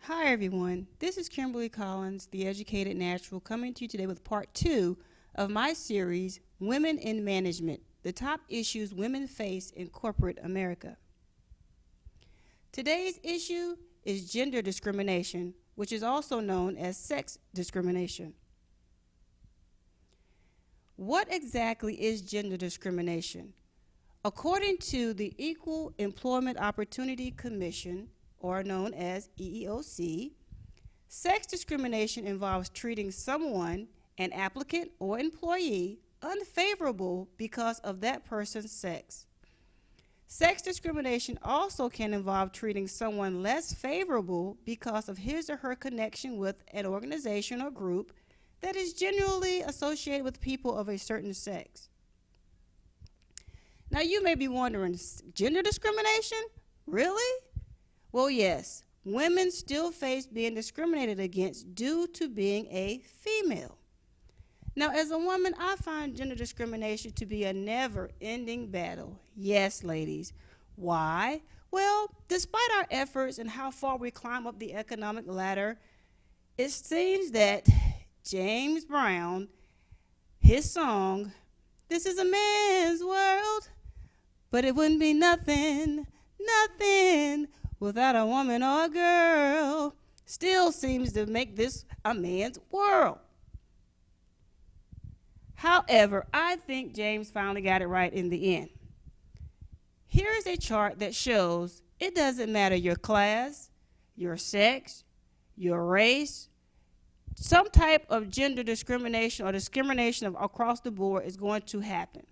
Hi everyone, this is Kimberly Collins, the Educated Natural, coming to you today with part 2 of my series, Women in Management, the top issues women face in corporate America. Today's issue is gender discrimination, which is also known as sex discrimination. What exactly is gender discrimination? According to the Equal Employment Opportunity Commission, or known as EEOC, sex discrimination involves treating someone, an applicant or employee, unfavorable because of that person's sex. Sex discrimination also can involve treating someone less favorable because of his or her connection with an organization or group that is generally associated with people of a certain sex. Now you may be wondering, gender discrimination? Really? Well, yes, women still face being discriminated against due to being a female. Now, as a woman, I find gender discrimination to be a never-ending battle. Yes, ladies. Why? Well, despite our efforts and how far we climb up the economic ladder, it seems that James Brown, his song, "This is a man's world, but it wouldn't be nothing, nothing without a woman or a girl," still seems to make this a man's world. However, I think James finally got it right in the end. Here is a chart that shows it doesn't matter your class, your sex, your race, some type of gender discrimination or discrimination across the board is going to happen.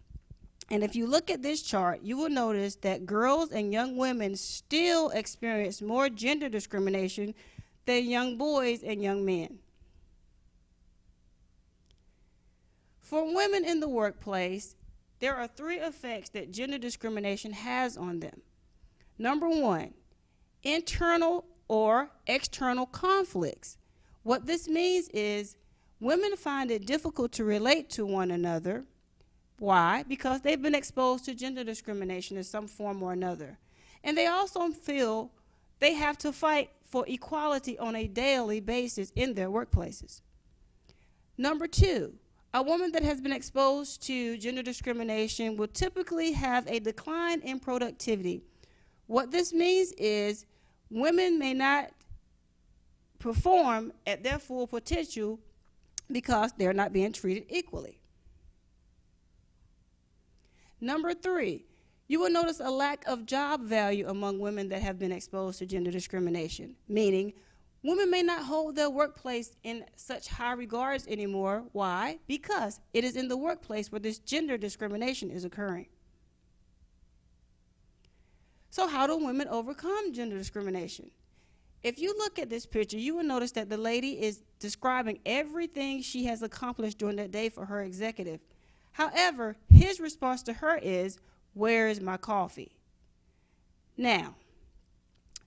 And if you look at this chart, you will notice that girls and young women still experience more gender discrimination than young boys and young men. For women in the workplace, there are 3 effects that gender discrimination has on them. Number 1, internal or external conflicts. What this means is women find it difficult to relate to one another. Why? Because they've been exposed to gender discrimination in some form or another. And they also feel they have to fight for equality on a daily basis in their workplaces. Number 2, a woman that has been exposed to gender discrimination will typically have a decline in productivity. What this means is women may not perform at their full potential because they're not being treated equally. Number 3, you will notice a lack of job value among women that have been exposed to gender discrimination, meaning women may not hold their workplace in such high regards anymore. Why? Because it is in the workplace where this gender discrimination is occurring. So how do women overcome gender discrimination? If you look at this picture, you will notice that the lady is describing everything she has accomplished during that day for her executive. However, his response to her is, "Where is my coffee?" Now,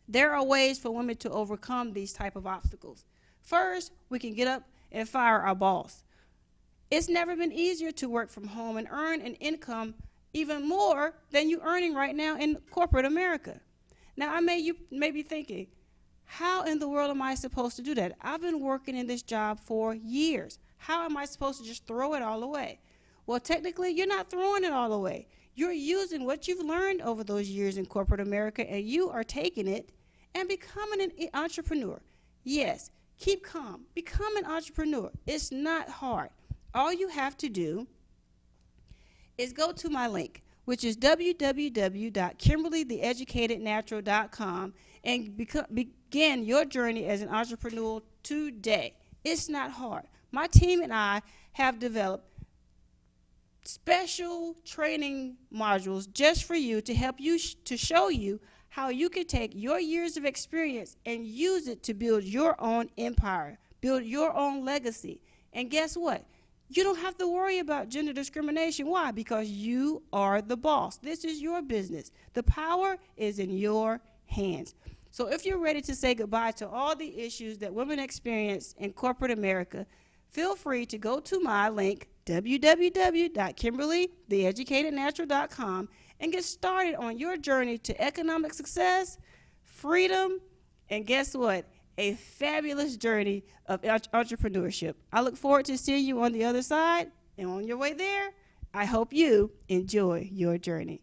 there are ways for women to overcome these type of obstacles. First, we can get up and fire our boss. It's never been easier to work from home and earn an income even more than you're earning right now in corporate America. Now, you may be thinking, how in the world am I supposed to do that? I've been working in this job for years. How am I supposed to just throw it all away? Well, technically, you're not throwing it all away. You're using what you've learned over those years in corporate America, and you are taking it and becoming an entrepreneur. Yes, keep calm. Become an entrepreneur. It's not hard. All you have to do is go to my link, which is www.kimberlytheeducatednatural.com, and begin your journey as an entrepreneur today. It's not hard. My team and I have developed special training modules just for you to help you to show you how you can take your years of experience and use it to build your own empire, build your own legacy. And guess what? You don't have to worry about gender discrimination. Why? Because you are the boss. This is your business. The power is in your hands. So if you're ready to say goodbye to all the issues that women experience in corporate America, feel free to go to my link, www.kimberlytheeducatednatural.com, and get started on your journey to economic success, freedom, and guess what? a fabulous journey of entrepreneurship. I look forward to seeing you on the other side, and on your way there, I hope you enjoy your journey.